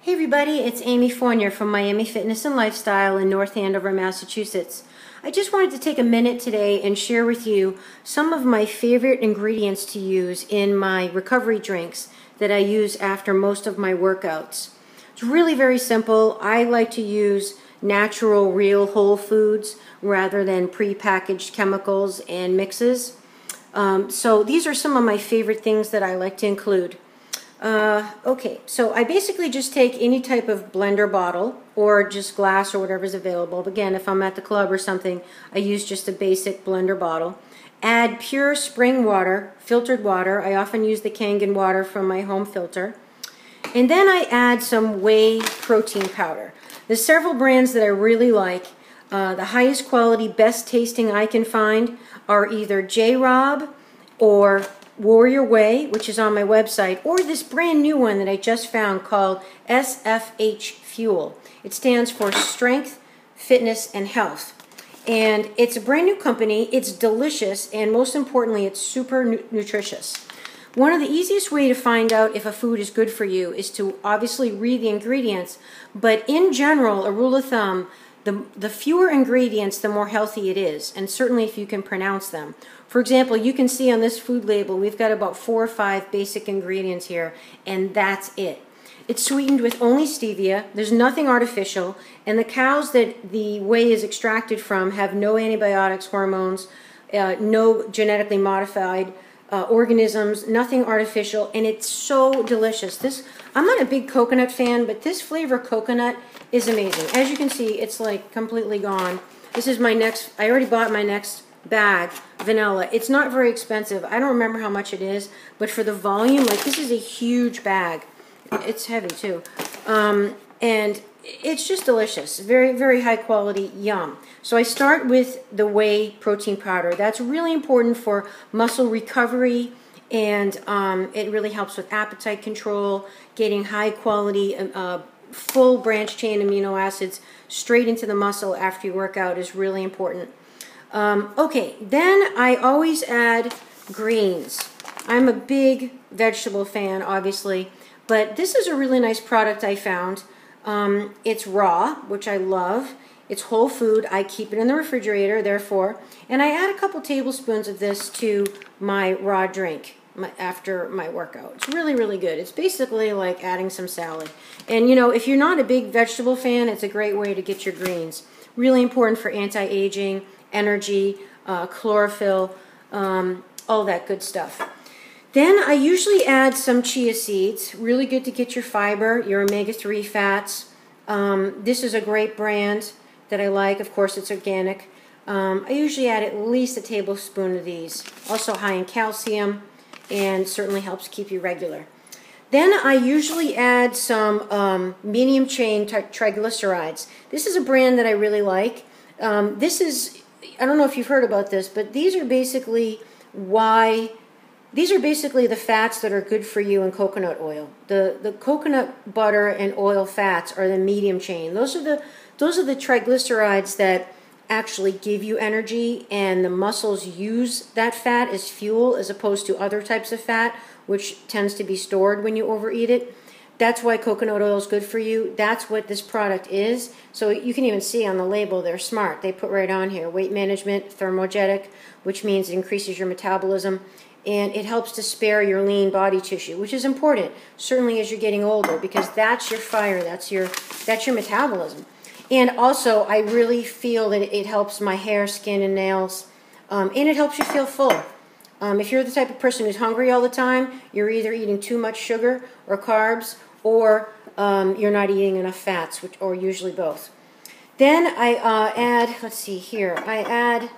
Hey everybody, it's Amy Fournier from Miami Fitness and Lifestyle in North Andover, Massachusetts. I just wanted to take a minute today and share with you some of my favorite ingredients to use in my recovery drinks that I use after most of my workouts. It's really very simple. I like to use natural, real whole foods rather than pre-packaged chemicals and mixes. So these are some of my favorite things that I like to include. Okay, so I basically just take any type of blender bottle or just glass or whatever's available. Again, if I'm at the club or something, I use just a basic blender bottle. Add pure spring water, filtered water. I often use the Kangen water from my home filter. And then I add some whey protein powder. There's several brands that I really like. The highest quality, best tasting I can find are either J-Rob or Warrior Whey, which is on my website, or this brand new one that I just found called SFH Fuel. It stands for Strength, Fitness, and Health. And it's a brand new company. It's delicious, and most importantly, it's super nutritious. One of the easiest ways to find out if a food is good for you is to obviously read the ingredients, but in general, a rule of thumb, the fewer ingredients, the more healthy it is, and certainly if you can pronounce them. For example, you can see on this food label, we've got about 4 or 5 basic ingredients here, and that's it. It's sweetened with only stevia, there's nothing artificial, and the cows that the whey is extracted from have no antibiotics, hormones, no genetically modified organisms, nothing artificial, and it's so delicious. I'm not a big coconut fan, but this flavor coconut is amazing. As you can see, it's like completely gone. This is my next, I already bought my next bag, vanilla. It's not very expensive. I don't remember how much it is, but for the volume, like this is a huge bag. It's heavy too. And it's just delicious. Very, very high quality, yum. So I start with the whey protein powder. That's really important for muscle recovery, and it really helps with appetite control, getting high quality full branch chain amino acids straight into the muscle after you work out is really important. Okay, then I always add greens. I'm a big vegetable fan, obviously, but this is a really nice product I found. It's raw, which I love. It's whole food. I keep it in the refrigerator, therefore, and I add a couple tablespoons of this to my raw drink after my workout. It's really, really good. It's basically like adding some salad. And, you know, if you're not a big vegetable fan, it's a great way to get your greens. Really important for anti-aging, energy, chlorophyll, all that good stuff. Then I usually add some chia seeds. Really good to get your fiber, your omega-3 fats. This is a great brand that I like. Of course, it's organic. I usually add at least a tablespoon of these. Also high in calcium and certainly helps keep you regular. Then I usually add some medium chain triglycerides. This is a brand that I really like. This is, I don't know if you've heard about this, but these are basically the fats that are good for you in coconut oil. The coconut butter and oil fats are the medium chain. Those are the triglycerides that actually give you energy, and the muscles use that fat as fuel as opposed to other types of fat, which tends to be stored when you overeat it. That's why coconut oil is good for you. That's what this product is. So you can even see on the label, they're smart. They put right on here, weight management, thermogenic, which means it increases your metabolism, and it helps to spare your lean body tissue, which is important, certainly as you're getting older, because that's your fire, that's your metabolism. And also, I really feel that it helps my hair, skin, and nails, and it helps you feel full. If you're the type of person who's hungry all the time, you're either eating too much sugar or carbs, or you're not eating enough fats, or usually both. Then I add, let's see here, I add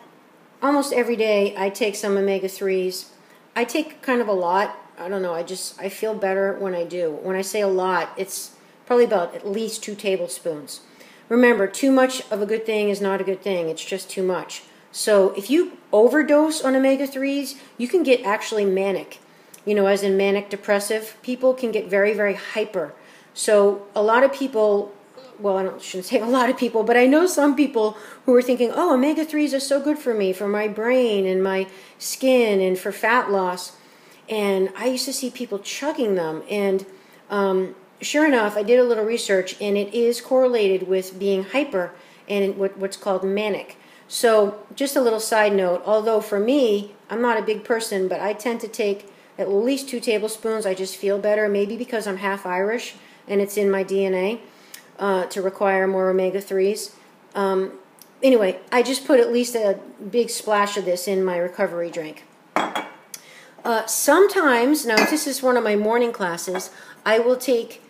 almost every day I take some omega-3s. I take kind of a lot. I don't know, I feel better when I do. When I say a lot, it's probably about at least 2 tablespoons. Remember, too much of a good thing is not a good thing. It's just too much. So if you overdose on omega-3s, you can get actually manic. You know, as in manic depressive, people can get very, very hyper. So a lot of people, well, I shouldn't say a lot of people, but I know some people who are thinking, oh, omega-3s are so good for me, for my brain and my skin and for fat loss. And I used to see people chugging them, and sure enough, I did a little research, and it is correlated with being hyper and what's called manic. So just a little side note, although for me, I'm not a big person, but I tend to take at least 2 tablespoons. I just feel better, maybe because I'm half Irish and it's in my DNA to require more omega-3s. Anyway, I just put at least a big splash of this in my recovery drink. Sometimes, now this is one of my morning classes, I will take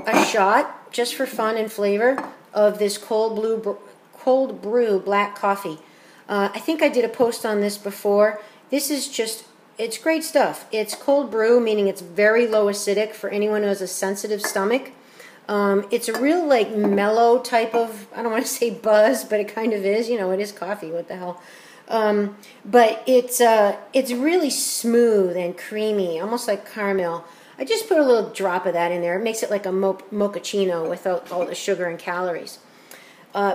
a shot, just for fun and flavor, of this cold brew black coffee. I think I did a post on this before. This is just, it's great stuff. It's cold brew, meaning it's very low acidic for anyone who has a sensitive stomach. It's a real like mellow type of, I don't want to say buzz, but it kind of is. You know, it is coffee, what the hell. But it's really smooth and creamy, almost like caramel. I just put a little drop of that in there. It makes it like a mochaccino without all the sugar and calories.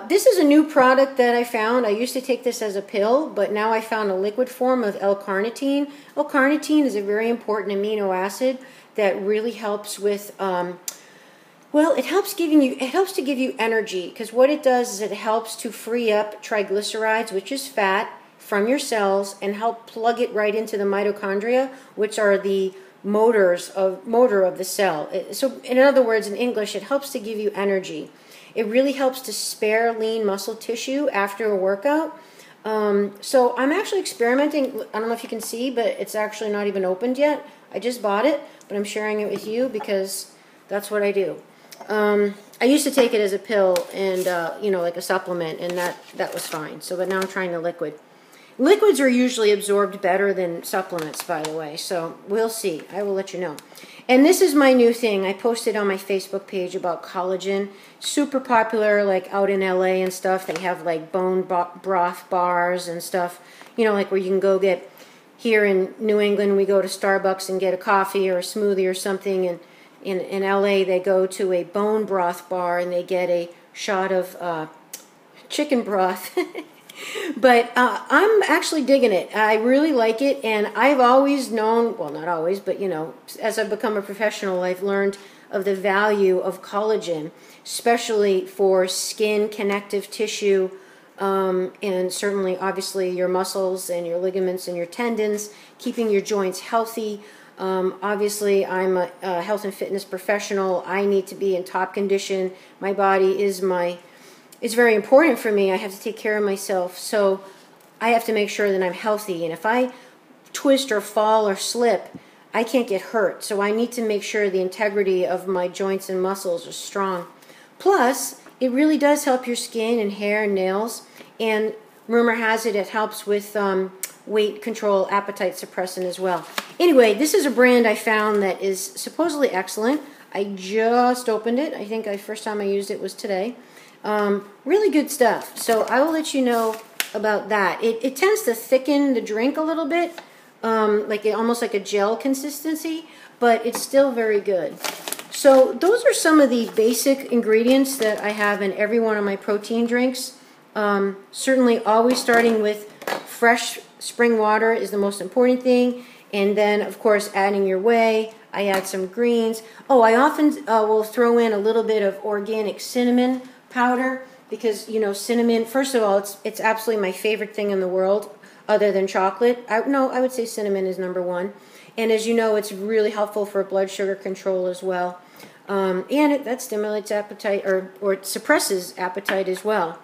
This is a new product that I found. I used to take this as a pill, but now I found a liquid form of L-carnitine. L-carnitine is a very important amino acid that really helps with, well, it helps to give you energy, because what it does is it helps to free up triglycerides, which is fat, from your cells and help plug it right into the mitochondria, which are the motor of the cell. So in other words, in English, it helps to give you energy. It really helps to spare lean muscle tissue after a workout. So I'm actually experimenting. I don't know if you can see, but it's actually not even opened yet. I just bought it, but I'm sharing it with you because that's what I do. I used to take it as a pill and, you know, like a supplement, and that was fine. So, but now I'm trying the liquid. Liquids are usually absorbed better than supplements, by the way, so we'll see. I will let you know. And this is my new thing. I posted on my Facebook page about collagen. Super popular, like out in LA and stuff. They have like bone broth bars and stuff, you know, like where you can go get, here in New England, we go to Starbucks and get a coffee or a smoothie or something, and in LA they go to a bone broth bar and they get a shot of chicken broth. But I'm actually digging it. I really like it, and I've always known, well, not always, but, you know, as I've become a professional, I've learned of the value of collagen, especially for skin, connective tissue, and certainly, obviously, your muscles and your ligaments and your tendons, keeping your joints healthy. Obviously, I'm a health and fitness professional. I need to be in top condition. My body is it's very important for me. I have to take care of myself, so I have to make sure that I'm healthy. And if I twist or fall or slip, I can't get hurt. So I need to make sure the integrity of my joints and muscles are strong. Plus, it really does help your skin and hair and nails. And rumor has it, it helps with weight control, appetite suppressant as well. Anyway, this is a brand I found that is supposedly excellent. I just opened it. I think the first time I used it was today. Really good stuff. So I will let you know about that. It tends to thicken the drink a little bit, almost like a gel consistency, but it's still very good. So those are some of the basic ingredients that I have in every one of my protein drinks. Certainly always starting with fresh spring water is the most important thing, and then of course adding your whey. I add some greens. Oh, I often will throw in a little bit of organic cinnamon powder, because, you know, cinnamon, first of all, it's absolutely my favorite thing in the world other than chocolate. I would say cinnamon is #1. And as you know, it's really helpful for blood sugar control as well. And that stimulates appetite, or it suppresses appetite as well.